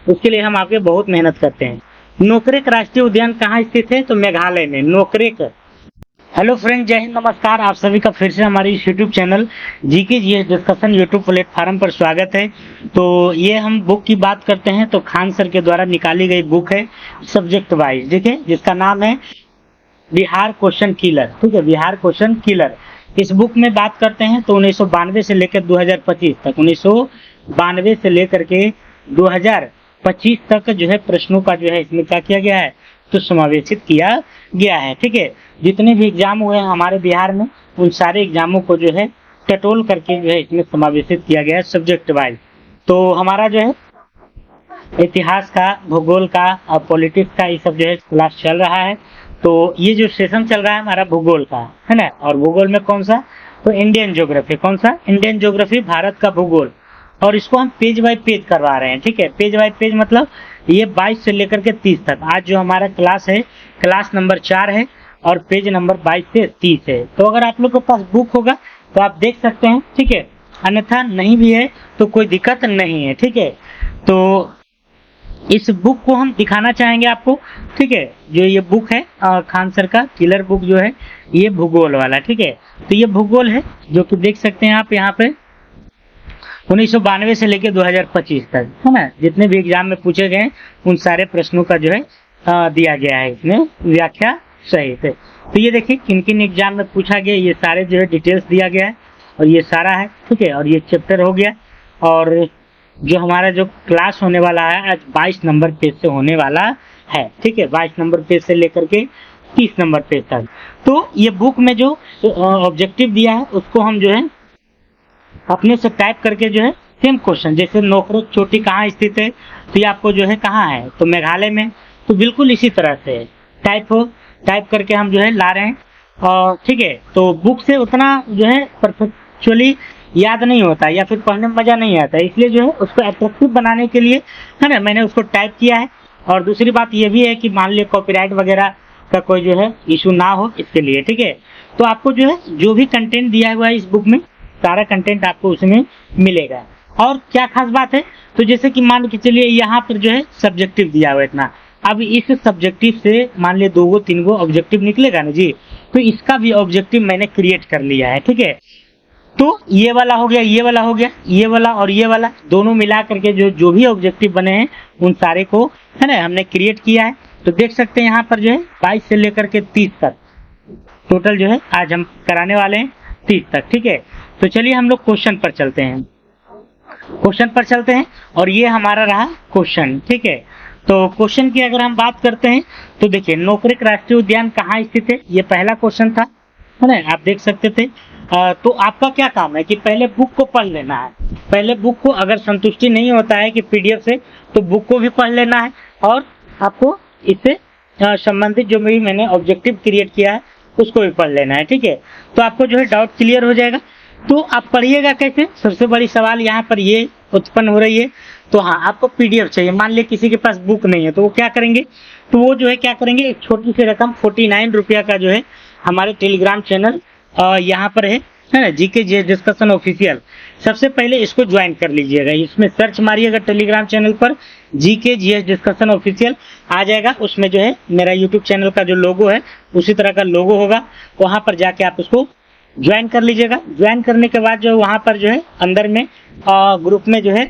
उसके लिए हम आपके बहुत मेहनत करते हैं। नोकरेक राष्ट्रीय उद्यान कहाँ स्थित है? तो मेघालय में, नोकरेक। हेलो फ्रेंड, जय हिंद, नमस्कार। आप सभी का फिर से हमारे इस YouTube channel GK GS discussion YouTube platform पर स्वागत है। तो ये हम बुक की बात करते हैं तो खान सर के द्वारा निकाली गई बुक है सब्जेक्ट वाइज, ठीक है, जिसका नाम है बिहार क्वेश्चन किलर। ठीक है, बिहार क्वेश्चन किलर। इस बुक में बात करते हैं तो 1992 से लेकर 2025 तक, 1992 से लेकर के 2025 तक जो है प्रश्नों का जो है इसमें क्या किया गया है तो समावेशित किया गया है। ठीक है, जितने भी एग्जाम हुए हैं हमारे बिहार में उन सारे एग्जामों को जो है टटोल करके जो है इसमें समावेशित किया गया है सब्जेक्ट वाइज। तो हमारा जो है इतिहास का, भूगोल का और पॉलिटिक्स का ये सब जो है क्लास चल रहा है। तो ये जो सेशन चल रहा है हमारा भूगोल का है ना, और भूगोल में कौन सा? तो इंडियन ज्योग्राफी। कौन सा? इंडियन ज्योग्राफी, भारत का भूगोल। और इसको हम पेज बाय पेज करवा रहे हैं। ठीक है, पेज बाय पेज मतलब ये 22 से लेकर के 30 तक। आज जो हमारा क्लास है क्लास नंबर 4 है और पेज नंबर 22 से 30 है। तो अगर आप लोग के पास बुक होगा तो आप देख सकते हैं, ठीक है, अन्यथा नहीं भी है तो कोई दिक्कत नहीं है। ठीक है, तो इस बुक को हम दिखाना चाहेंगे आपको। ठीक है, जो ये बुक है खान सर का किलर बुक जो है ये भूगोल वाला। ठीक है, तो ये भूगोल है जो कि देख सकते हैं आप यहाँ पे 1992 से लेकर 2025 तक, है ना, जितने भी एग्जाम में पूछे गए उन सारे प्रश्नों का जो है दिया गया है इसमें व्याख्या सहित। तो ये देखिए किन किन एग्जाम में पूछा गया, ये सारे जो है डिटेल्स दिया गया है और ये सारा है। ठीक है, और ये चैप्टर हो गया। और जो हमारा जो क्लास होने वाला है आज 22 नंबर पेज से होने वाला है। ठीक है, 22 नंबर पेज से लेकर के 30 नंबर पेज तक। तो ये बुक में जो ऑब्जेक्टिव दिया है उसको हम जो है अपने से टाइप करके जो है सेम क्वेश्चन, जैसे नोकरेक चोटी कहाँ स्थित है तो ये आपको जो है कहाँ है तो मेघालय में। तो बिल्कुल इसी तरह से टाइप करके हम जो है ला रहे हैं। और ठीक है, तो बुक से उतना जो है परफेक्चुअली याद नहीं होता या फिर पढ़ने में मजा नहीं आता, इसलिए जो है उसको अट्रैक्टिव बनाने के लिए, है ना, मैंने उसको टाइप किया है। और दूसरी बात ये भी है कि मान लिया कॉपीराइट वगैरह का कोई जो है इशू ना हो इसके लिए। ठीक है, तो आपको जो है जो भी कंटेंट दिया हुआ है इस बुक में सारा कंटेंट आपको उसमें मिलेगा। और क्या खास बात है तो जैसे कि मान के चलिए यहाँ पर जो है सब्जेक्टिव दिया हुआ है इतना, अब इस सब्जेक्टिव से मान लिया 2-3 ऑब्जेक्टिव निकलेगा ना जी, तो इसका भी ऑब्जेक्टिव मैंने क्रिएट कर लिया है। ठीक है, तो ये वाला हो गया, ये वाला हो गया, ये वाला और ये वाला दोनों मिला करके जो भी ऑब्जेक्टिव बने हैं उन सारे को, है ना, हमने क्रिएट किया है। तो देख सकते हैं यहाँ पर जो है 22 से लेकर के 30 तक टोटल जो है आज हम कराने वाले हैं 30 तक। ठीक है, तो चलिए हम लोग क्वेश्चन पर चलते हैं। और ये हमारा रहा क्वेश्चन। ठीक है, तो क्वेश्चन की अगर हम बात करते हैं तो देखिए नोकरेक राष्ट्रीय उद्यान कहाँ स्थित है, ये पहला क्वेश्चन था, है ना, आप देख सकते थे। तो आपका क्या काम है कि पहले बुक को पढ़ लेना है। पहले बुक को, अगर संतुष्टि नहीं होता है कि पीडीएफ से, तो बुक को भी पढ़ लेना है और आपको इससे संबंधित जो भी मैंने ऑब्जेक्टिव क्रिएट किया है उसको भी पढ़ लेना है। ठीक है, तो आपको जो है डाउट क्लियर हो जाएगा। तो आप पढ़िएगा कैसे, सबसे बड़ी सवाल यहाँ पर ये उत्पन्न हो रही है। तो हाँ, आपको पीडीएफ चाहिए। मान लिया किसी के पास बुक नहीं है तो वो क्या करेंगे, तो वो जो है क्या करेंगे, एक छोटी सी रकम 49 रुपया का जो है हमारे टेलीग्राम चैनल यहाँ पर है ना, जीके जीएस डिस्कशन ऑफिशियल। सबसे पहले इसको ज्वाइन कर लीजिएगा, इसमें सर्च मारिएगा टेलीग्राम चैनल पर जीके जीएस डिस्कशन ऑफिशियल आ जाएगा। उसमें जो है मेरा यूट्यूब चैनल का जो लोगो है उसी तरह का लोगो होगा, वहां पर जाके आप उसको ज्वाइन कर लीजिएगा। ज्वाइन करने के बाद जो वहां पर जो है अंदर में ग्रुप में जो है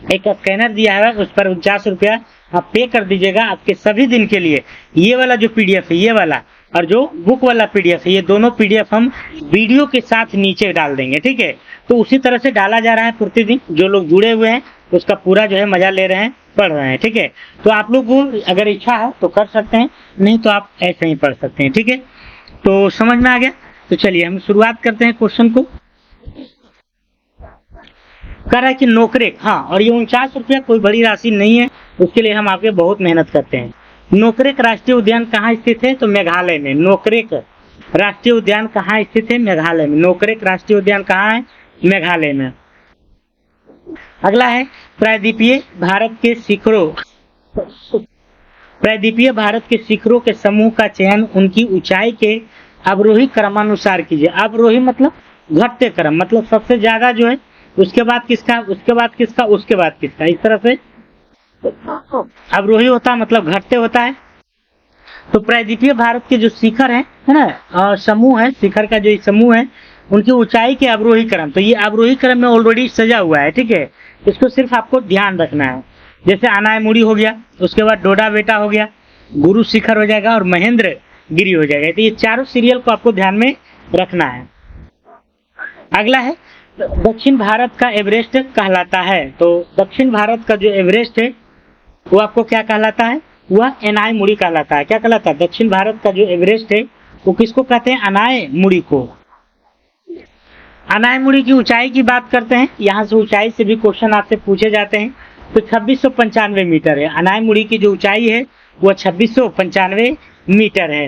एक स्कैनर दिया है, उस पर 49 रुपया आप पे कर दीजिएगा। आपके सभी दिन के लिए ये वाला जो पीडीएफ है, ये वाला, और जो बुक वाला पीडीएफ है, ये दोनों पीडीएफ हम वीडियो के साथ नीचे डाल देंगे। ठीक है, तो उसी तरह से डाला जा रहा है प्रतिदिन। जो लोग जुड़े हुए हैं उसका पूरा जो है मजा ले रहे हैं, पढ़ रहे हैं। ठीक है, तो आप लोग को अगर इच्छा है तो कर सकते हैं, नहीं तो आप ऐसे ही पढ़ सकते हैं। ठीक है, तो समझ में आ गया। तो चलिए हम शुरुआत करते हैं क्वेश्चन को। कह रहा है कि नोकरेक, हाँ, और ये 49 रुपया कोई बड़ी राशि नहीं है, उसके लिए हम आपके बहुत मेहनत करते हैं। नोकरेक राष्ट्रीय उद्यान कहाँ स्थित है तो मेघालय में। नोकरेक राष्ट्रीय उद्यान कहाँ स्थित है, मेघालय में। नोकरेक राष्ट्रीय उद्यान कहाँ है, मेघालय में। अगला है प्रायद्वीपीय भारत के शिखरों के समूह का चयन उनकी ऊंचाई के अवरोही क्रमानुसार कीजिए। अवरोही मतलब घटते क्रम, मतलब सबसे ज्यादा जो है उसके बाद किसका, उसके बाद किसका, उसके बाद किसका, इस तरह से अवरोही होता है मतलब घटते होता है। तो प्रायद्वीपीय भारत के जो शिखर है ना, समूह है, शिखर का जो समूह है, उनकी ऊंचाई के अवरोही क्रम, तो ये अवरोही क्रम में ऑलरेडी सजा हुआ है, ठीक है। इसको सिर्फ आपको ध्यान रखना है। जैसे अनायमुड़ी हो गया, उसके बाद डोडा बेटा हो गया, गुरु शिखर हो जाएगा और महेंद्र गिरी हो जाएगा। तो ये चारों सीरियल को आपको ध्यान में रखना है। अगला है दक्षिण भारत का एवरेस्ट कहलाता है। तो दक्षिण भारत का जो एवरेस्ट है वो आपको क्या कहलाता है? वह अनायमुड़ी कहलाता है। क्या कहलाता है? दक्षिण भारत का जो एवरेस्ट है वो किसको कहते हैं? अनायमुड़ी को। अनायमुड़ी की ऊंचाई की बात करते हैं, यहाँ से ऊंचाई से भी क्वेश्चन आपसे पूछे जाते हैं। तो 2695 मीटर है अनायमुड़ी की जो ऊंचाई है, वह 2695 मीटर है।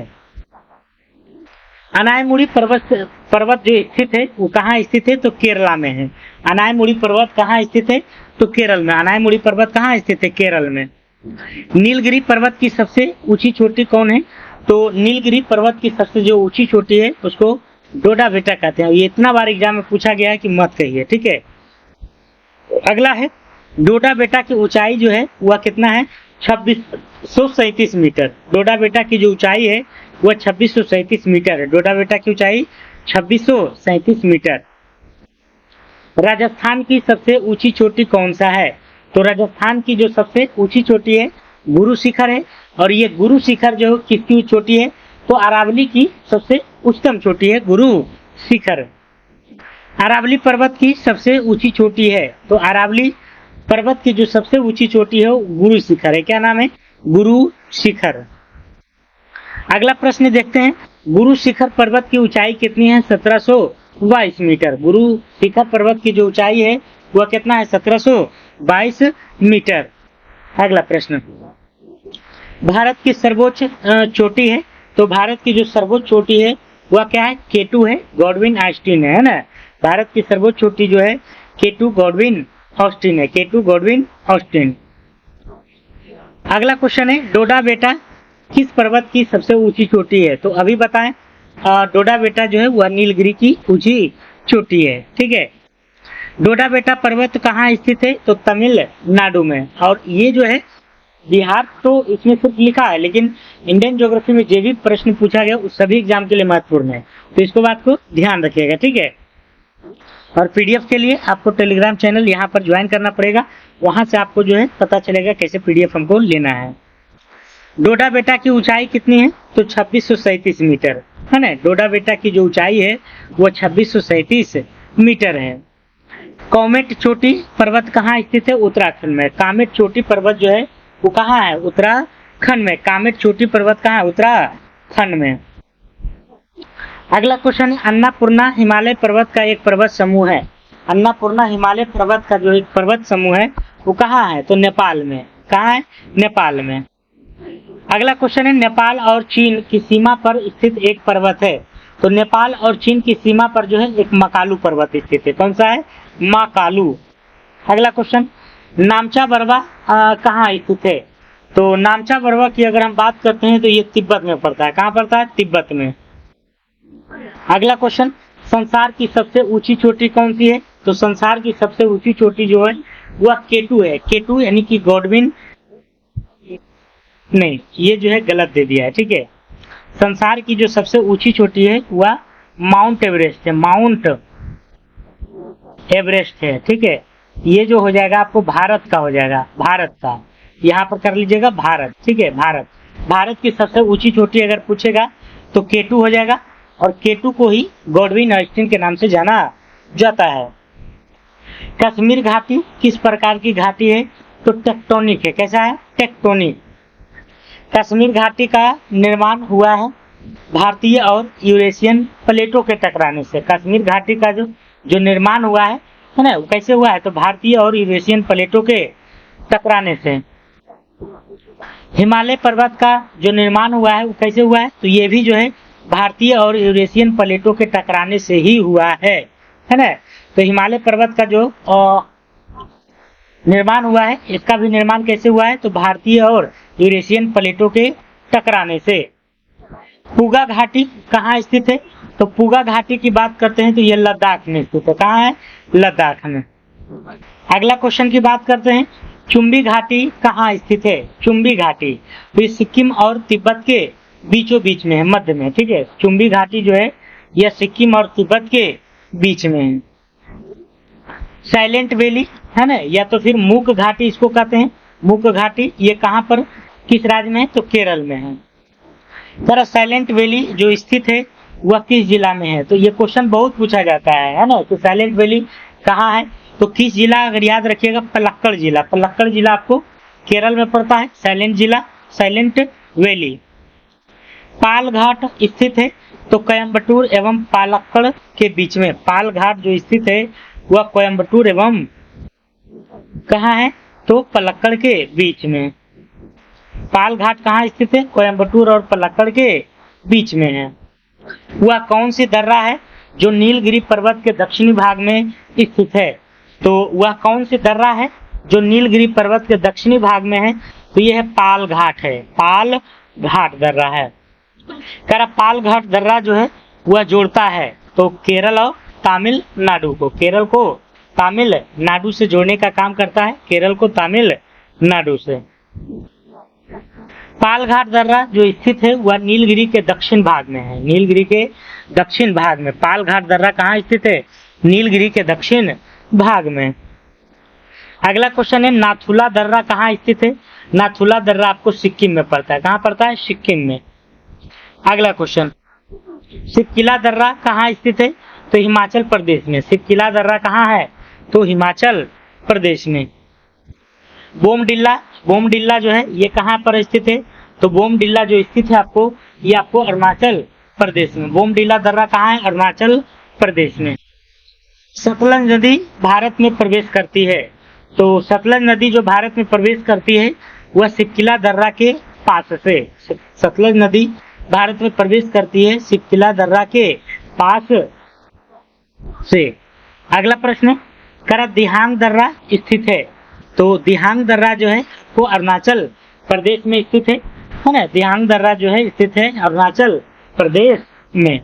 अनायमुड़ी पर्वत जो स्थित है वो कहाँ स्थित है? तो केरला में है। अनायमुड़ी पर्वत कहाँ स्थित है? तो केरल में। अनायमुड़ी पर्वत कहाँ स्थित है? केरल में। नीलगिरी पर्वत की सबसे ऊंची चोटी कौन है? तो नीलगिरी पर्वत की सबसे जो ऊंची चोटी है उसको डोडा बेटा कहते हैं। ये इतना बार एग्जाम में पूछा गया है कि मत कहिए, ठीक है। अगला है डोडा बेटा की ऊंचाई जो है वह कितना है? 2637 मीटर। डोडा बेटा की जो ऊंचाई है वह 2637 मीटर है। डोडा बेटा की ऊंचाई 2637 मीटर। राजस्थान की सबसे ऊंची चोटी कौन सा है? तो राजस्थान की जो सबसे ऊंची चोटी है गुरु शिखर है। और ये गुरु शिखर जो किसकी चोटी है? तो अरावली की सबसे उच्चतम चोटी है गुरु शिखर। अरावली पर्वत की सबसे ऊंची चोटी है। तो अरावली पर्वत की जो सबसे ऊंची चोटी है वो गुरु शिखर है। क्या नाम है? गुरु शिखर। अगला प्रश्न देखते हैं, गुरु शिखर पर्वत की ऊंचाई कितनी है? 1722 मीटर। गुरु शिखर पर्वत की जो ऊंचाई है वह कितना है? 1722 मीटर। अगला प्रश्न, भारत की सर्वोच्च चोटी है। तो भारत की जो सर्वोच्च चोटी है वह क्या है? केटू है, गॉडविन ऑस्टिन है ना। भारत की सर्वोच्च चोटी जो है केटू गॉडविन ऑस्टिन है। केटू गॉडविन ऑस्टिन। अगला क्वेश्चन है, डोडा बेटा किस पर्वत की सबसे ऊंची चोटी है? तो अभी बताएं, डोडा बेटा जो है वह नीलगिरी की ऊंची चोटी है, ठीक है। डोडा बेटा पर्वत कहाँ स्थित है? तो तमिलनाडु में। और ये जो है बिहार तो इसमें सिर्फ लिखा है, लेकिन इंडियन ज्योग्राफी में जो भी प्रश्न पूछा गया उस सभी एग्जाम के लिए महत्वपूर्ण है। तो इसको बात को ध्यान रखिएगा, ठीक है। और पीडीएफ के लिए आपको टेलीग्राम चैनल यहाँ पर ज्वाइन करना पड़ेगा। वहां से आपको जो है पता चलेगा कैसे पीडीएफ हमको लेना है। डोडा बेटा की ऊंचाई कितनी है? तो 2637 मीटर है ना। डोडा बेटा की जो ऊंचाई है वो 2637 मीटर है। कामेट चोटी पर्वत कहाँ स्थित है? उत्तराखंड में। कामेट चोटी पर्वत जो है वो कहाँ है? उत्तराखंड में। कामेट चोटी पर्वत कहाँ है? उत्तराखंड में। अगला क्वेश्चन है, अन्नपूर्णा हिमालय पर्वत का एक पर्वत समूह है। अन्नपूर्णा हिमालय पर्वत का जो एक पर्वत समूह है वो कहाँ है? तो नेपाल में। कहाँ है? नेपाल में। अगला क्वेश्चन है, नेपाल और चीन की सीमा पर स्थित एक पर्वत है। तो नेपाल और चीन की सीमा पर जो है एक मकालू पर्वत स्थित है। कौन सा है? मकालू। अगला क्वेश्चन, नामचा बरवा कहाँ स्थित है? तो नामचा बरवा की अगर हम बात करते हैं तो ये तिब्बत में पड़ता है। कहाँ पड़ता है? तिब्बत में। अगला क्वेश्चन, संसार की सबसे ऊंची चोटी कौन सी है? तो संसार की सबसे ऊंची चोटी जो है वह केटू है। केटू यानी कि गॉडविन नहीं, ये जो है गलत दे दिया है, ठीक है। संसार की जो सबसे ऊंची चोटी है वह माउंट एवरेस्ट है। माउंट एवरेस्ट है, ठीक है। ये जो हो जाएगा आपको भारत का हो जाएगा, भारत का। यहाँ पर कर लीजिएगा भारत, ठीक है। भारत, भारत की सबसे ऊंची चोटी अगर पूछेगा तो केटू हो जाएगा। और केटू को ही गॉडविन ऑस्टिन के नाम से जाना जाता है। कश्मीर घाटी किस प्रकार की घाटी है? तो टेक्टोनिक है। कैसा है? टेक्टोनिक। कश्मीर घाटी का निर्माण हुआ है भारतीय और यूरेशियन प्लेटों के टकराने से। कश्मीर घाटी का जो निर्माण हुआ है ना, वो कैसे हुआ है? तो भारतीय और यूरेशियन प्लेटों के टकराने से। हिमालय पर्वत का जो निर्माण हुआ है वो कैसे हुआ है? तो ये भी जो है भारतीय और यूरेशियन प्लेटों के टकराने से ही हुआ है ना। तो हिमालय पर्वत का जो निर्माण हुआ है, इसका भी निर्माण कैसे हुआ है? तो भारतीय और यूरेशियन प्लेटों के टकराने से। पूगा घाटी कहाँ स्थित है? तो पूगा घाटी की बात करते हैं तो ये लद्दाख में स्थित है। कहाँ है? लद्दाख में। अगला क्वेश्चन की बात करते हैं, चुम्बी घाटी कहाँ स्थित है? चुम्बी घाटी तो सिक्किम और तिब्बत के बीचों बीच में है, मध्य में, ठीक है। चुम्बी घाटी जो है यह सिक्किम और तिब्बत के बीच में है। साइलेंट वैली है ना, या तो फिर मूक घाटी इसको कहते हैं। मूक घाटी ये कहाँ पर, किस राज्य में है? तो केरल में है। सर साइलेंट वैली जो स्थित है वह किस जिला में है? तो ये क्वेश्चन बहुत पूछा जाता है ना, तो साइलेंट वैली कहाँ है? तो किस जिला, अगर याद रखिएगा पलक्कड़ जिला। पलक्कड़ जिला आपको केरल में पड़ता है, साइलेंट जिला, साइलेंट वैली। पाल घाट स्थित है तो कोयम्बटूर एवं पलक्कड़ के बीच में। पाल घाट जो स्थित है वह कोयम्बटूर एवं कहाँ है? तो पलक्कड़ के बीच में। पाल घाट कहाँ स्थित है? कोयम्बटूर और पलक्कड़ के बीच में है। वह कौन सी दर्रा है जो नीलगिरी पर्वत के दक्षिणी भाग में स्थित है? तो वह कौन सी दर्रा है जो नीलगिरी पर्वत के दक्षिणी भाग में है? तो यह है पाल घाट है, पाल घाट दर्रा है। कह पाल घाट दर्रा जो है वह जोड़ता है तो केरल और तमिलनाडु को, केरल को तमिलनाडु से जोड़ने का काम करता है, केरल को तमिलनाडु से। पाल घाट दर्रा जो स्थित है वह नीलगिरी के दक्षिण भाग में है, नीलगिरी के दक्षिण भाग में। पाल घाट दर्रा कहाँ स्थित है? नीलगिरी के दक्षिण भाग में। अगला क्वेश्चन है नाथुला दर्रा कहाँ स्थित है? नाथुला दर्रा आपको सिक्किम में पड़ता है। कहाँ पड़ता है? सिक्किम में। अगला क्वेश्चन, सिपकिला दर्रा कहाँ स्थित है? तो हिमाचल प्रदेश में। सिपकिला दर्रा कहाँ है? तो हिमाचल प्रदेश में। बोमडिल्ला, बोमडिल्ला जो है ये कहाँ पर स्थित है? तो बोमडिल्ला जो स्थित है आपको, ये आपको अरुणाचल प्रदेश में। बोमडिल्ला दर्रा कहाँ है? अरुणाचल प्रदेश में। सतलज नदी भारत में प्रवेश करती है तो सतलज नदी जो भारत में प्रवेश करती है वह सिपकिला दर्रा के पास से। सतलज नदी भारत में प्रवेश करती है सिपकिला दर्रा के पास से। अगला प्रश्न, कर दिहांग दर्रा स्थित है? तो दिहांग दर्रा जो है वो अरुणाचल प्रदेश में स्थित है ना। दिहांग दर्रा जो है स्थित है अरुणाचल प्रदेश में।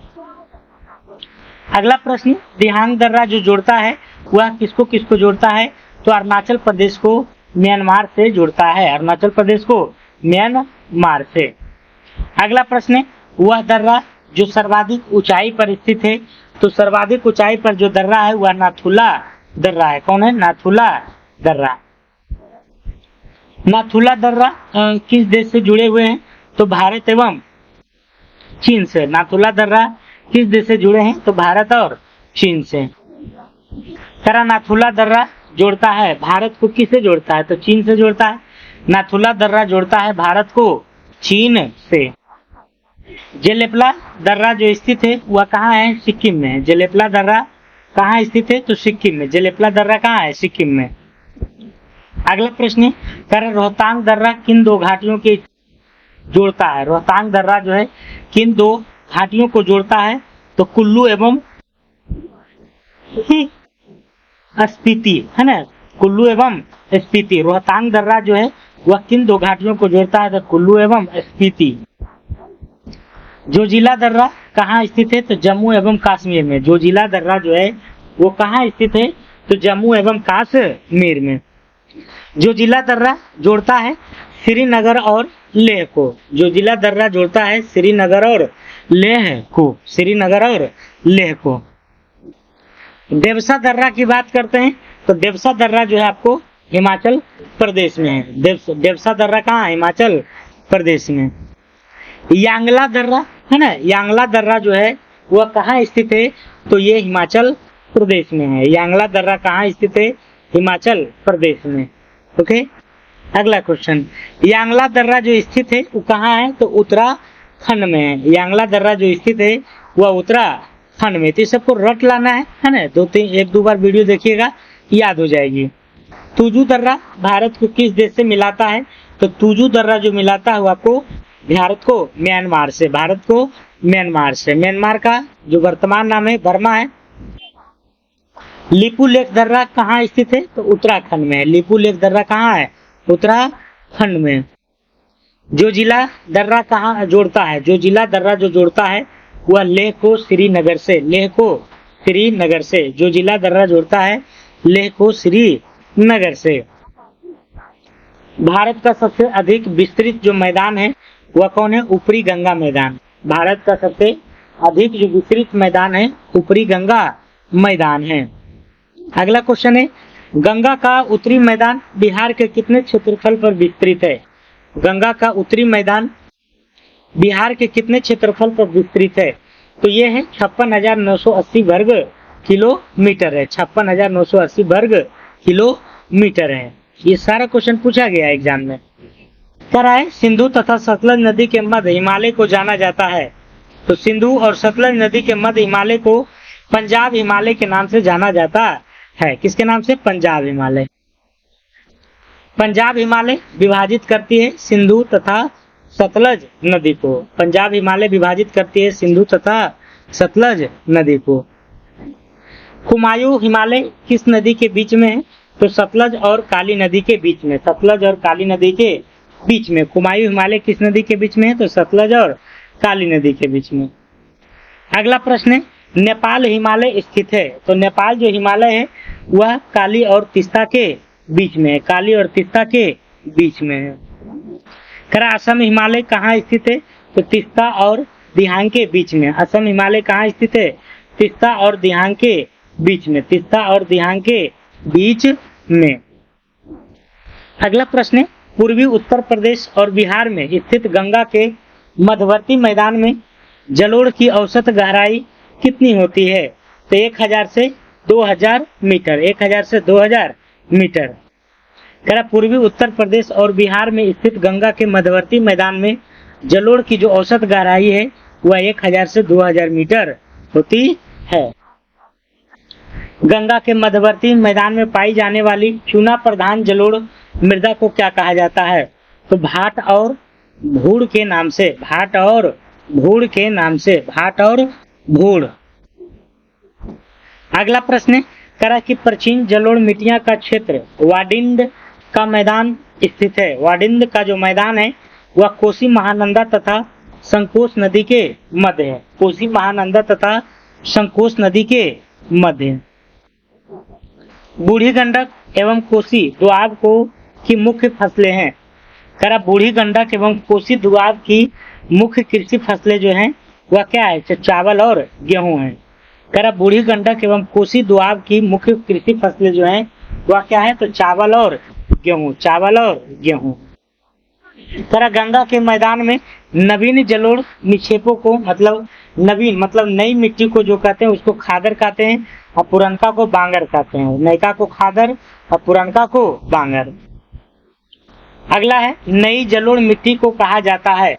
अगला प्रश्न, दिहांग दर्रा जो जोड़ता है वह किसको किसको जोड़ता है? तो अरुणाचल प्रदेश को म्यांमार से जोड़ता है, अरुणाचल प्रदेश को म्यांमार से। अगला प्रश्न, वह दर्रा जो सर्वाधिक ऊंचाई पर स्थित है? तो सर्वाधिक ऊंचाई पर जो दर्रा है वह नाथुला दर्रा है। कौन है? नाथुला दर्रा। नाथुला दर्रा किस देश से जुड़े हुए हैं? तो भारत एवं चीन से। नाथुला दर्रा किस देश से जुड़े हैं? तो भारत और चीन से। करा नाथुला दर्रा जोड़ता है भारत को किससे जोड़ता है? तो चीन से जोड़ता है। नाथुला दर्रा जोड़ता है भारत को चीन से। जेलेपला दर्रा जो स्थित है वह कहाँ है? सिक्किम में। जेलेपला दर्रा कहाँ स्थित है? तो सिक्किम में। जेलेपला दर्रा कहाँ है? सिक्किम में। अगला प्रश्न, कर रोहतांग दर्रा किन दो घाटियों के जोड़ता है? रोहतांग दर्रा जो है किन दो घाटियों को जोड़ता है? तो कुल्लू एवं स्पीति है ना, कुल्लू एवं स्पीति। रोहतांग दर्रा जो है वह किन दो घाटियों को जोड़ता है? तो कुल्लू एवं स्पीति। जोजिला दर्रा कहाँ स्थित है? तो जम्मू एवं कश्मीर में। जोजिला दर्रा जो है वो कहाँ स्थित है? तो जम्मू एवं कश्मीर में। जोजिला दर्रा जोड़ता है श्रीनगर और लेह को। जोजिला दर्रा जोड़ता है श्रीनगर और लेह को, श्रीनगर और लेह को। देवसा दर्रा की बात करते हैं तो देवसा दर्रा जो है आपको हिमाचल प्रदेश में है। देवसा दर्रा कहाँ है? हिमाचल प्रदेश में। यांगला दर्रा है ना, यांगला दर्रा जो है वह कहाँ स्थित है? तो ये हिमाचल प्रदेश में है। यांगला दर्रा कहाँ स्थित है? हिमाचल प्रदेश में। ओके, अगला क्वेश्चन, यांगला दर्रा जो स्थित है वो कहाँ है? तो उत्तराखंड में है। यांगला दर्रा जो स्थित है वह उत्तराखंड में। तो सबको रट लाना है ना, एक दो बार वीडियो देखिएगा, याद हो जाएगी। तुजू दर्रा भारत को किस देश से मिलाता है? तो तुजू दर्रा जो मिलाता है वो आपको भारत को म्यांमार से। भारत को म्यांमार से। म्यांमार का जो वर्तमान नाम है बर्मा है। लिपू लेक दर्रा कहाँ स्थित है? तो उत्तराखंड में है। लिपू लेक दर्रा कहाँ है? उत्तराखंड में। जो जिला दर्रा कहाँ जोड़ता है? जो जिला दर्रा जो जोड़ता है वह लेह को श्रीनगर से। लेह को श्रीनगर से। जो जिला दर्रा जोड़ता है लेह को श्रीनगर से। भारत का सबसे अधिक विस्तृत जो मैदान है वह कौन है? ऊपरी गंगा मैदान। भारत का सबसे अधिक जो विस्तृत मैदान है ऊपरी गंगा मैदान है। अगला क्वेश्चन है, गंगा का उत्तरी मैदान बिहार के कितने क्षेत्रफल पर विस्तृत है? गंगा का उत्तरी मैदान बिहार के कितने क्षेत्रफल पर विस्तृत है? तो ये है 56,980 वर्ग किलोमीटर है। 56,980 वर्ग किलोमीटर है। ये सारा क्वेश्चन पूछा गया एग्जाम में। कह रहा है सिंधु तथा सतलज नदी के मध्य हिमालय को जाना जाता है। तो सिंधु और सतलज नदी के मध्य हिमालय को पंजाब हिमालय के नाम से जाना जाता है। किसके नाम से? पंजाब हिमालय। पंजाब हिमालय विभाजित करती है सिंधु तथा सतलज नदी को। पंजाब हिमालय विभाजित करती है सिंधु तथा सतलज नदी को। कुमायूं हिमालय किस नदी के बीच में है? तो सतलज और काली नदी के बीच में। सतलज और काली नदी के बीच में। कुमायूं हिमालय किस नदी के बीच में है? तो सतलज और काली नदी के बीच में। अगला प्रश्न है, नेपाल हिमालय स्थित है। तो नेपाल जो हिमालय है वह काली और तीस्ता के बीच में है। काली और तीस्ता के बीच में है। करा असम हिमालय कहाँ स्थित है? तो तीस्ता और दिहांग के बीच में। असम हिमालय कहाँ स्थित है? तीस्ता और दिहांग के बीच में। तीस्ता और दिहांग के बीच में। अगला प्रश्न है, पूर्वी उत्तर प्रदेश और बिहार में स्थित गंगा के मध्यवर्ती मैदान में जलोढ़ की औसत गहराई कितनी होती है? तो 1000 से 2000 मीटर। 1000 से 2000 मीटर। कह पूर्वी उत्तर प्रदेश और बिहार में स्थित गंगा के मध्यवर्ती मैदान में जलोढ़ की जो औसत गहराई है वह 1000 से 2000 मीटर होती है। गंगा के मध्यवर्ती मैदान में पाई जाने वाली चूना प्रधान जलोढ़ मृदा को क्या कहा जाता है? तो भाट और भूड़ के नाम से। भाट और भूड़ के नाम से। भाट और भूड़। अगला प्रश्न है, करा कि प्राचीन जलोढ़ मिट्टियां का क्षेत्र वाडिंड का मैदान स्थित है। वाडिंड का जो मैदान है वह कोसी महानंदा तथा संकोच नदी के मध्य है। कोसी महानंदा तथा संकोच नदी के मध्य। बूढ़ी गंडक एवं कोसी दोआब को की मुख्य फसलें हैं। करा बूढ़ी गंडक एवं कोसी दोआब की मुख्य कृषि फसलें जो हैं वह क्या है? चावल और गेहूं है। करा बूढ़ी गंडक एवं कोसी दोआब की मुख्य कृषि फसलें जो हैं वह क्या है? तो चावल और गेहूं। चावल और गेहूं। करा गंगा के मैदान में नवीन जलोढ़ निक्षेपों को मतलब नवीन मतलब नई मिट्टी को जो कहते हैं उसको खादर कहते हैं और पुरनका को बांगर कहते हैं। नयका को खादर और पुरनका को बांगर। अगला है, नई जलोढ़ मिट्टी को कहा जाता है।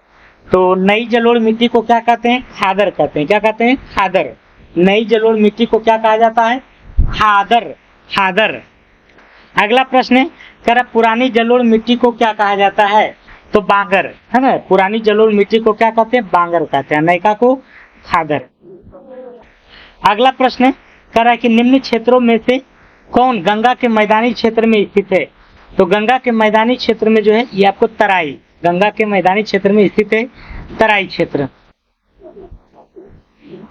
तो नई जलोढ़ मिट्टी को क्या कहते हैं? खादर कहते हैं। क्या कहते हैं? खादर। नई जलोढ़ मिट्टी को क्या कहा जाता है? खादर। खादर। अगला प्रश्न है, करा पुरानी जलोढ़ मिट्टी को क्या कहा जाता है? तो बांगर, है ना। पुरानी जलोढ़ मिट्टी को क्या कहते हैं? बांगर कहते हैं। नयका को खादर। अगला प्रश्न है, करा कि निम्न क्षेत्रों में से कौन गंगा के मैदानी क्षेत्र में स्थित है? तो गंगा के मैदानी क्षेत्र में जो है ये आपको तराई। गंगा के मैदानी क्षेत्र में स्थित है तराई क्षेत्र।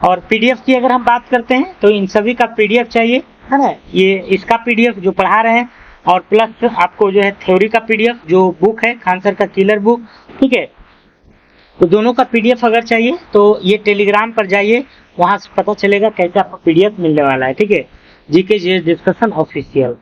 और पीडीएफ की अगर हम बात करते हैं तो इन सभी का पीडीएफ चाहिए, है ना। ये इसका पीडीएफ जो पढ़ा रहे हैं और प्लस आपको जो है थ्योरी का पीडीएफ जो बुक है खान सर का किलर बुक, ठीक है। तो दोनों का पीडीएफ अगर चाहिए तो ये टेलीग्राम पर जाइए, वहां से पता चलेगा कैसे आपको पीडीएफ मिलने वाला है, ठीक है। GK GS discussion official.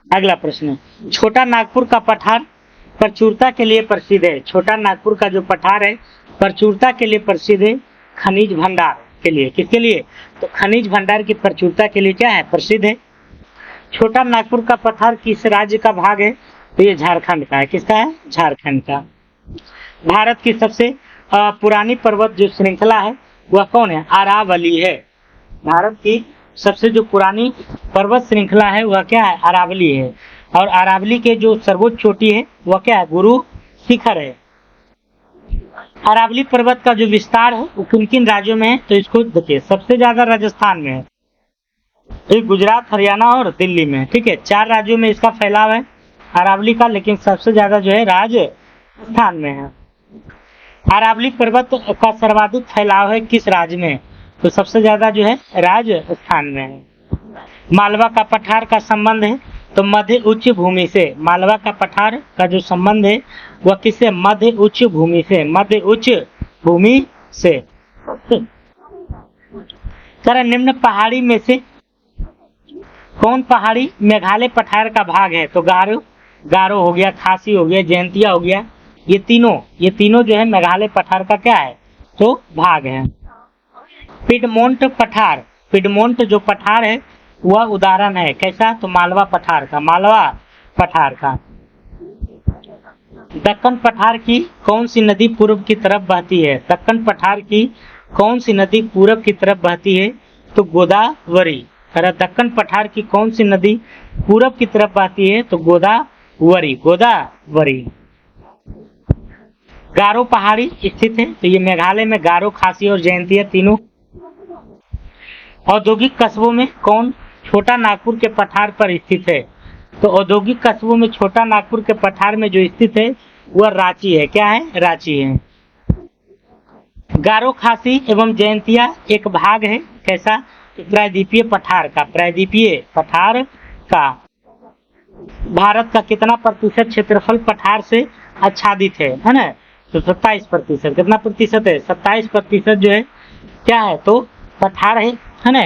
अगला प्रश्न, छोटा नागपुर का पठार प्रचुरता के लिए प्रसिद्ध है। छोटा नागपुर का जो पठार है प्रचुरता के लिए प्रसिद्ध है। खनिज भंडार के लिए। किसके लिए? तो खनिज भंडार की प्रचुरता के लिए क्या है? प्रसिद्ध है। छोटा नागपुर का पठार किस राज्य का भाग है? तो ये झारखंड का है। किसका है? झारखंड का। भारत की सबसे पुरानी पर्वत जो श्रृंखला है वह कौन है? अरावली है। भारत की सबसे जो पुरानी पर्वत श्रृंखला है वह क्या है? अरावली है। और अरावली के जो सर्वोच्च चोटी है वह क्या है? गुरु शिखर है। अरावली पर्वत का जो विस्तार है वो किन किन राज्यों में है? तो इसको देखिए, सबसे ज्यादा राजस्थान में है, एक गुजरात, हरियाणा और दिल्ली में, ठीक है। 4 राज्यों में इसका फैलाव है अरावली का, लेकिन सबसे ज्यादा जो है राजस्थान में है। अरावली पर्वत का सर्वाधिक फैलाव है किस राज्य में? तो सबसे ज्यादा जो है राजस्थान में है। मालवा का पठार का संबंध है तो मध्य उच्च भूमि से मालवा का पठार का जो संबंध है वह किससे, मध्य उच्च भूमि से, मध्य उच्च भूमि से। सर निम्न पहाड़ी में से कौन पहाड़ी मेघालय पठार का भाग है, तो गारो, गारो हो गया, खासी हो गया, जयंतिया हो गया, ये तीनों जो है मेघालय पठार का क्या है, तो भाग है। पिडमोंट पठार, पिडमोंट जो पठार है वह उदाहरण है, कैसा, तो मालवा पठार का, मालवा पठार का। दक्कन पठार की कौन सी नदी पूर्व की तरफ बहती है, दक्कन पठार की कौन सी नदी पूर्व की तरफ बहती है, तो गोदावरी। दक्कन पठार की कौन सी नदी पूर्व की तरफ बहती है, तो गोदावरी, गोदावरी। गारो पहाड़ी स्थित है, तो ये मेघालय में गारो, खासी और जयंतिया तीनों। औद्योगिक कस्बों में कौन छोटा नागपुर के पठार पर स्थित है, तो औद्योगिक कस्बों में छोटा नागपुर के पठार में जो स्थित है वह रांची है, क्या है, रांची है। गारो, खासी एवं जयंतिया एक भाग है, कैसा, तो प्रायद्वीपीय पठार का, प्रायद्वीपीय पठार का। भारत का कितना प्रतिशत क्षेत्रफल पठार से आच्छादित है ना, तो 27%। कितना प्रतिशत है, 27% जो है क्या है, तो पठार है ना,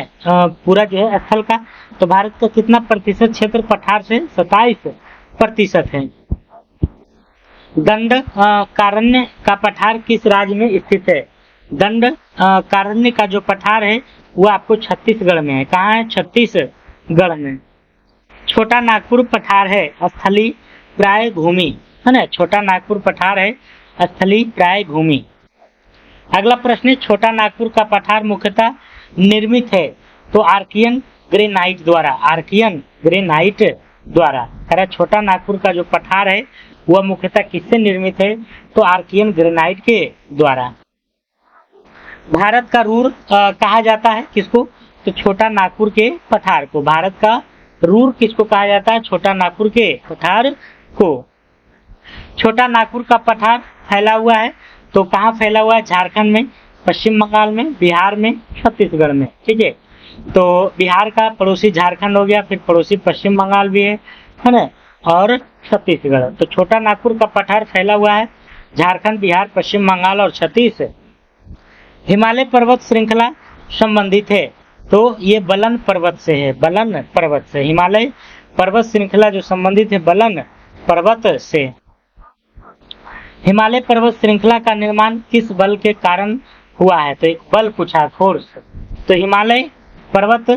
पूरा जो है स्थल का। तो भारत का कितना प्रतिशत क्षेत्र पठार से, 27% है। दंड कारण्य का पठार किस राज्य में स्थित है, दंड कारण्य का जो पठार है वो आपको छत्तीसगढ़ में है, कहाँ है, छत्तीसगढ़ में। छोटा नागपुर पठार है स्थलीय प्राय भूमि, है ना, छोटा नागपुर पठार है स्थलीय प्राय भूमि। अगला प्रश्न है, छोटा नागपुर का पठार मुख्यतः निर्मित है, तो आर्कियन ग्रेनाइट द्वारा, आर्कियन ग्रेनाइट द्वारा। अरे छोटा नागपुर का जो पठार है वह मुख्यतः किससे निर्मित है, तो आर्कियन ग्रेनाइट के द्वारा। भारत का रूर कहा जाता है किसको, तो छोटा नागपुर के पठार को। भारत का रूर किसको कहा जाता है, छोटा नागपुर के पठार को। छोटा नागपुर का पठार फैला हुआ है, तो कहाँ फैला हुआ है, झारखंड में, पश्चिम बंगाल में, बिहार में, छत्तीसगढ़ में, ठीक है। तो बिहार का पड़ोसी झारखंड हो गया, फिर पड़ोसी पश्चिम बंगाल भी है ना, और छत्तीसगढ़। तो छोटा नागपुर का पठार फैला हुआ है झारखंड, बिहार, पश्चिम बंगाल और छत्तीसगढ़। हिमालय पर्वत श्रृंखला संबंधित है, तो ये बलन पर्वत से है, बलन पर्वत से। हिमालय पर्वत श्रृंखला जो संबंधित है बलन पर्वत से। हिमालय पर्वत श्रृंखला का निर्माण किस बल के कारण हुआ है, तो एक बल पूछा, फोर्स। तो हिमालय पर्वत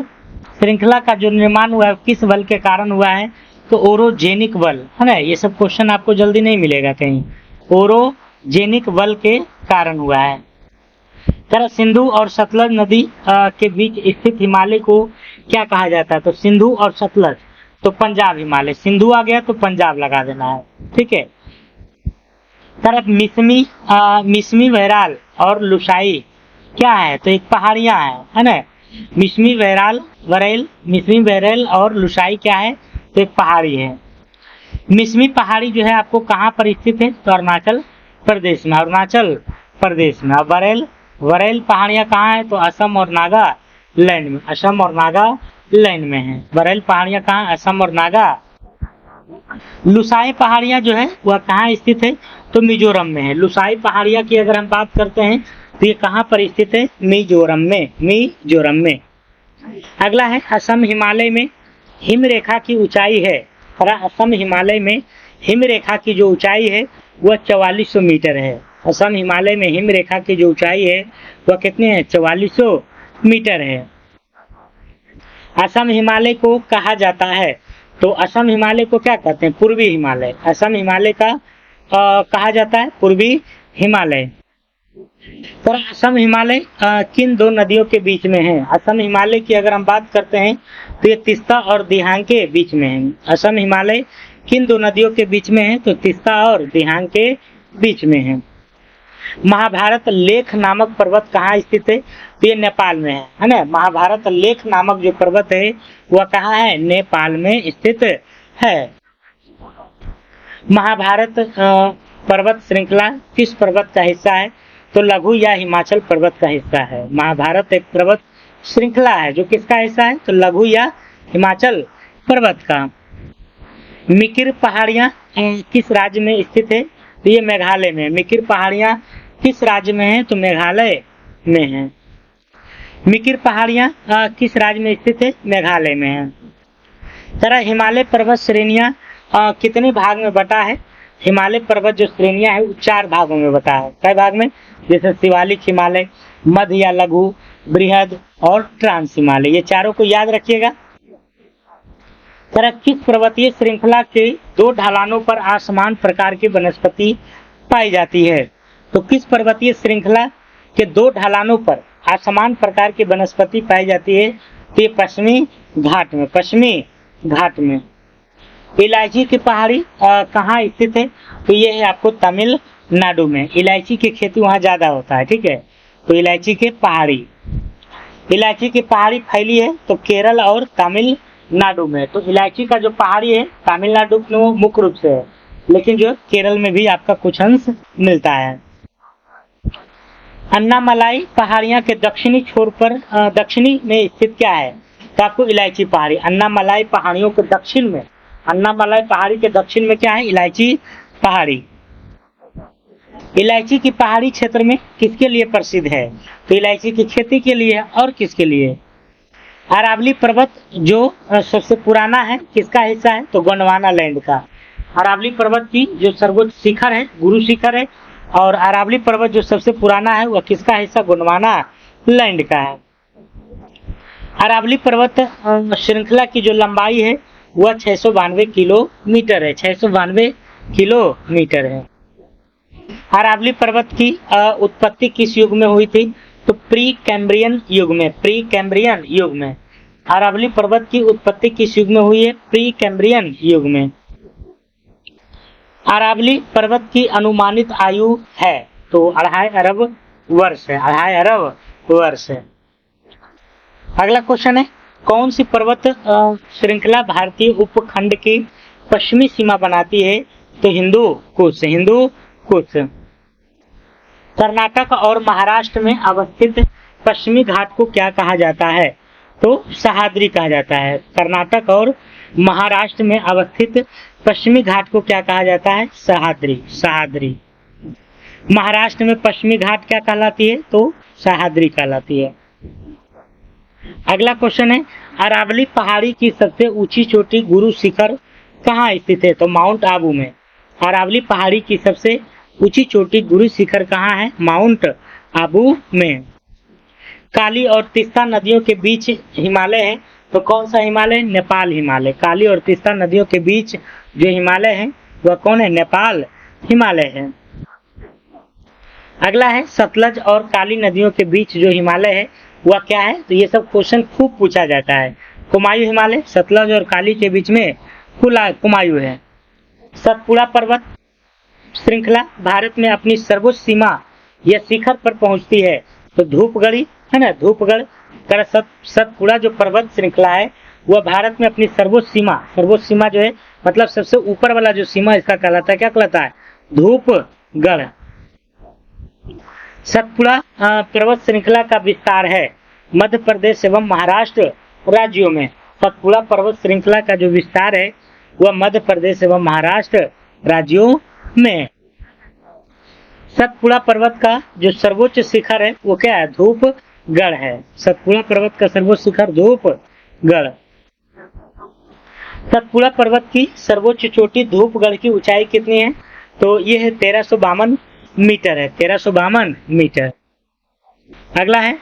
श्रृंखला का जो निर्माण हुआ है किस बल के कारण हुआ है, तो ओरोजेनिक बल, है ना। ये सब क्वेश्चन आपको जल्दी नहीं मिलेगा कहीं, ओरोजेनिक बल के कारण हुआ है। तरह सिंधु और सतलज नदी के बीच स्थित हिमालय को क्या कहा जाता है, तो सिंधु और सतलज, तो पंजाब हिमालय। सिंधु आ गया तो पंजाब लगा देना है, ठीक है। तरफ मिसमी बहराल और लुसाई क्या है, तो एक पहाड़ियां है ना। मिसमी बहराल, मिसमी बहराल और लुसाई क्या है, तो एक पहाड़ी है। मिसमी पहाड़ी जो है आपको कहाँ पर स्थित है, तो अरुणाचल प्रदेश में, अरुणाचल प्रदेश में। और वरेल पहाड़ियां कहाँ है, तो असम और नागालैंड में, असम और नागालैंड में है। वरेल पहाड़ियां कहाँ, असम और नागा। लुसाई पहाड़ियां जो है वह कहाँ स्थित है, तो मिजोरम में है। लुसाई पहाड़ियां की अगर हम बात करते हैं तो ये कहाँ पर स्थित है, मिजोरम में, मिजोरम में। अगला है असम हिमालय में हिम रेखा की ऊंचाई है, और असम हिमालय में हिम रेखा की जो ऊंचाई है वह 4400 मीटर है। असम हिमालय में हिम रेखा की जो ऊंचाई है वह कितने है, 4400 मीटर है। असम हिमालय को कहा जाता है, तो असम हिमालय को क्या कहते हैं, पूर्वी हिमालय। असम हिमालय का कहा जाता है पूर्वी हिमालय। तो असम हिमालय किन दो नदियों के बीच में है, असम हिमालय की अगर हम बात करते हैं तो ये तीस्ता और दिहांग के बीच में है। असम हिमालय किन दो नदियों के बीच में है, तो तीस्ता और दिहांग के बीच में है। महाभारत लेख नामक पर्वत कहाँ स्थित है, तो ये नेपाल में है ना। महाभारत लेख नामक जो पर्वत है वह कहाँ है, नेपाल में स्थित है। महाभारत पर्वत श्रृंखला किस पर्वत का हिस्सा है, तो लघु या हिमाचल पर्वत का हिस्सा है। महाभारत एक पर्वत श्रृंखला है जो किसका हिस्सा है, तो लघु या हिमाचल पर्वत का। मिकिर पहाड़ियाँ किस राज्य में स्थित है? तो ये मेघालय में। मिकिर पहाड़ियाँ किस राज्य में है? तो मेघालय में है। मिकिर पहाड़ियाँ किस राज्य में स्थित है? मेघालय में है। तरह हिमालय पर्वत श्रेणियाँ कितने भाग में बटा है? हिमालय पर्वत जो श्रेणियाँ है वो 4 भागों में बटा है। कई भाग में? जैसे शिवालिक हिमालय, मध्य या लघु, बृहद और ट्रांस हिमालय। ये चारों को याद रखिएगा। तरह किस पर्वतीय श्रृंखला के 2 ढलानों पर असमान प्रकार की वनस्पति पाई जाती है? तो किस पर्वतीय श्रृंखला के 2 ढलानों पर असमान प्रकार की वनस्पति पाई जाती है? तो ये पश्चिमी घाट में। पश्चिमी घाट में। इलायची की पहाड़ी कहाँ स्थित है? तो ये है आपको तमिलनाडु में। इलायची की खेती वहाँ ज्यादा होता है, ठीक है। तो इलायची की पहाड़ी, इलायची की पहाड़ी फैली है तो केरल और तमिलनाडु में। तो इलायची का जो पहाड़ी है तमिलनाडु में मुख्य रूप से है, लेकिन जो केरल में भी आपका कुछ अंश मिलता है। अन्नामलाई पहाड़ियाँ के दक्षिणी छोर पर दक्षिणी में स्थित क्या है? तो आपको इलायची पहाड़ी। अन्नामलाई पहाड़ियों के दक्षिण में, अन्नामलाई पहाड़ी के दक्षिण में क्या है? इलायची पहाड़ी। इलायची की पहाड़ी क्षेत्र में किसके लिए प्रसिद्ध है? तो इलायची की खेती के लिए और किसके लिए? अरावली पर्वत जो सबसे पुराना है किसका हिस्सा है? तो गोंडवाना लैंड का। अरावली पर्वत की जो सर्वोच्च शिखर है गुरु शिखर है, और अरावली पर्वत जो सबसे पुराना है वह किसका हिस्सा? गोंडवाना लैंड का है। अरावली पर्वत श्रृंखला की जो लंबाई है वह 692 किलोमीटर है। 692 किलोमीटर है। अरावली पर्वत की उत्पत्ति किस युग में हुई थी? तो प्री कैम्ब्रियन युग में। प्री कैम्ब्रियन युग में। अरावली पर्वत की उत्पत्ति किस युग में हुई है? प्री कैम्ब्रियन युग में। अरावली पर्वत की अनुमानित आयु है तो 2.5 अरब वर्ष है। 2.5 अरब वर्ष है। अगला क्वेश्चन है, कौन सी पर्वत श्रृंखला भारतीय उपखंड की पश्चिमी सीमा बनाती है? तो हिंदू कुश। हिंदू कुश। कर्नाटक और महाराष्ट्र में अवस्थित पश्चिमी घाट को क्या कहा जाता है? तो सह्याद्री कहा जाता है। कर्नाटक और महाराष्ट्र में अवस्थित पश्चिमी घाट को क्या कहा जाता है? सह्याद्री। सह्याद्री। महाराष्ट्र में पश्चिमी घाट क्या कहलाती है? तो सह्याद्री कहलाती है। अगला क्वेश्चन है, अरावली पहाड़ी की सबसे ऊंची चोटी गुरु शिखर कहाँ स्थित है? तो माउंट आबू में। अरावली पहाड़ी की सबसे ऊंची चोटी गुरु शिखर कहाँ है? माउंट आबू में। काली और तीस्ता नदियों के बीच हिमालय है तो कौन सा हिमालय? नेपाल हिमालय। काली और तीस्ता नदियों के बीच जो हिमालय है वह कौन है? नेपाल हिमालय है। अगला है, सतलज और काली नदियों के बीच जो हिमालय है वह क्या है? तो ये सब क्वेश्चन खूब पूछा जाता है। कुमायूं हिमालय सतलज और काली के बीच में कुमायूं है। सतपुड़ा पर्वत श्रृंखला भारत में अपनी सर्वोच्च सीमा या शिखर पर पहुंचती है तो धूपगढ़ी है ना, धूपगढ़। सतपुड़ा जो पर्वत श्रृंखला है वह भारत में अपनी सर्वोच्च सीमा जो है, मतलब सबसे ऊपर वाला जो सीमा इसका कहलाता है, क्या कहलाता है? धूपगढ़। सतपुड़ा पर्वत श्रृंखला का विस्तार है मध्य प्रदेश एवं महाराष्ट्र राज्यों में। सतपुड़ा पर्वत श्रृंखला का जो विस्तार है वह मध्य प्रदेश एवं महाराष्ट्र राज्यों में। सतपुड़ा पर्वत का जो सर्वोच्च शिखर है वो क्या है? धूपगढ़ है। सतपुड़ा पर्वत का सर्वोच्च शिखर धूपगढ़। सतपुड़ा पर्वत की सर्वोच्च चोटी धूपगढ़ की ऊंचाई कितनी है? तो ये है 1352 मीटर है। 1352 मीटर। अगला है,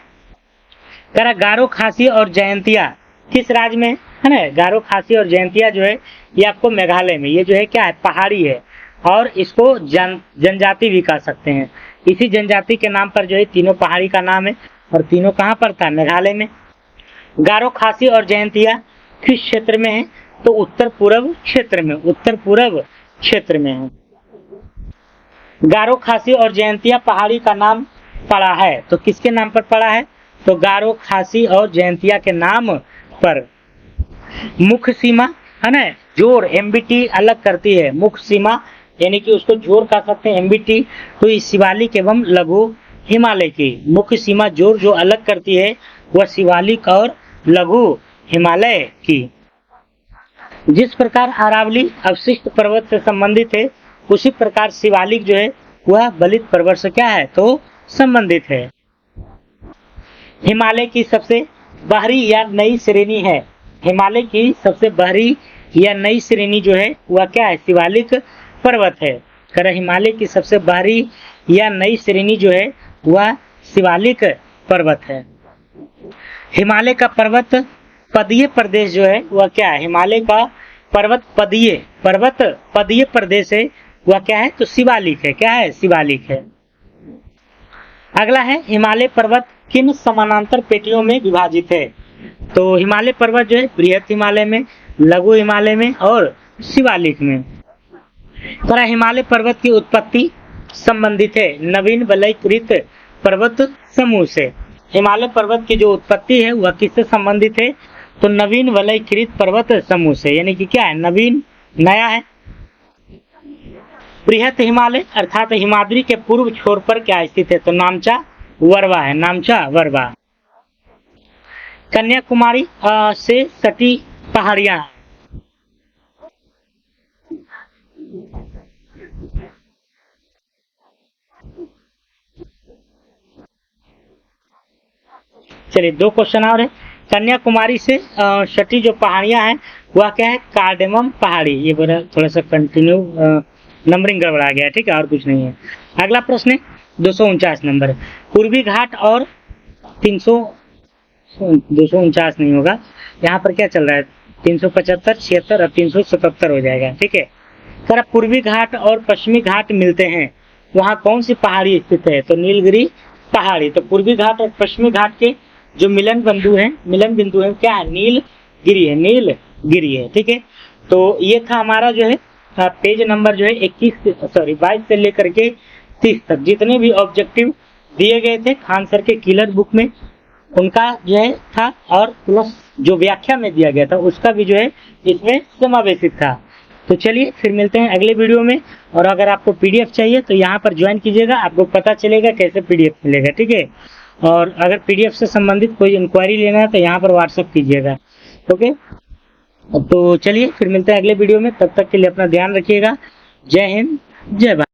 गारो खासी और जयंतिया किस राज्य में है ना? गारो खासी और जयंतिया जो है ये आपको मेघालय में। ये जो है क्या है? पहाड़ी है और इसको जनजाति भी कह सकते हैं। इसी जनजाति के नाम पर जो है तीनों पहाड़ी का नाम है, और तीनों कहाँ पड़ता है? मेघालय में। गारो खासी और जयंतिया किस क्षेत्र में है? तो उत्तर पूर्व क्षेत्र में। उत्तर पूर्व क्षेत्र में है। गारो खासी और जयंतिया पहाड़ी का नाम पड़ा है तो किसके नाम पर पड़ा है? तो गारो खासी और जयंतिया के नाम पर। मुख्य सीमा है ना, जोर एमबीटी अलग करती है। मुख्य सीमा यानी कि उसको जोर कह सकते हैं, एमबीटी। तो इस शिवालिक एवं लघु हिमालय की मुख्य सीमा जोर जो अलग करती है वह शिवालिक और लघु हिमालय की। जिस प्रकार अरावली अवशिष्ट पर्वत से संबंधित है, उसी प्रकार शिवालिक जो है वह बलित पर्वत से क्या है, तो संबंधित है। हिमालय की सबसे बाहरी या नई श्रेणी है, हिमालय की सबसे बाहरी या नई श्रेणी जो है वह क्या है, शिवालिक पर्वत है। कर हिमालय की सबसे बाहरी या नई श्रेणी जो है वह शिवालिक पर्वत है। हिमालय का पर्वत पदीय प्रदेश जो है वह क्या है, हिमालय का पर्वत पदीय प्रदेश है, वह क्या है, तो शिवालिक है। क्या है, शिवालिक है। अगला है हिमालय पर्वत किन समानांतर पेटियों में विभाजित है। तो हिमालय पर्वत जो है बृहत हिमालय में, लघु हिमालय में और शिवालिक में। तो हिमालय पर्वत की उत्पत्ति संबंधित है नवीन वलयकृत पर्वत समूह से। हिमालय पर्वत की जो उत्पत्ति है वह किससे संबंधित है, तो नवीन वलयकृत पर्वत समूह से, यानी कि क्या है, नवीन, नया है। बृहत हिमालय अर्थात हिमाद्री के पूर्व छोर पर क्या स्थित है, तो नामचा वरवा है, नामचा वरवा। कन्याकुमारी से सटी पहाड़ियां, चलिए 2 क्वेश्चन और है। कन्याकुमारी से सटी जो पहाड़ियां हैं वह क्या है, कार्डेमम पहाड़ी। ये बोला थोड़ा सा कंटिन्यू नंबरिंग गड़बड़ा गया, ठीक है, और कुछ नहीं है। अगला प्रश्न 249 नंबर, पूर्वी घाट और 249 नहीं होगा, यहाँ पर क्या चल रहा है, 375, 76 और 377 हो जाएगा, ठीक है। सर पूर्वी घाट और पश्चिमी घाट मिलते हैं, वहाँ कौन सी पहाड़ी स्थित है, तो नीलगिरी पहाड़ी। तो पूर्वी घाट और पश्चिमी घाट के जो मिलन बिंदु है क्या है, नीलगिरी है, नीलगिरी है, ठीक है। तो ये था हमारा जो है पेज नंबर जो है 22 से लेकर के 30 तक जितने भी ऑब्जेक्टिव दिए गए थे खान सर के किलर बुक में उनका जो है था, और प्लस जो व्याख्या में दिया गया था उसका भी जो है इसमें समावेशित था। तो चलिए फिर मिलते हैं अगले वीडियो में। और अगर आपको पीडीएफ चाहिए तो यहाँ पर ज्वाइन कीजिएगा, आपको पता चलेगा कैसे पीडीएफ मिलेगा, ठीक है। और अगर पीडीएफ से संबंधित कोई इंक्वायरी लेना है तो यहाँ पर व्हाट्सएप कीजिएगा, ओके। तो चलिए फिर मिलते हैं अगले वीडियो में, तब तक के लिए अपना ध्यान रखिएगा। जय हिंद, जय भारत।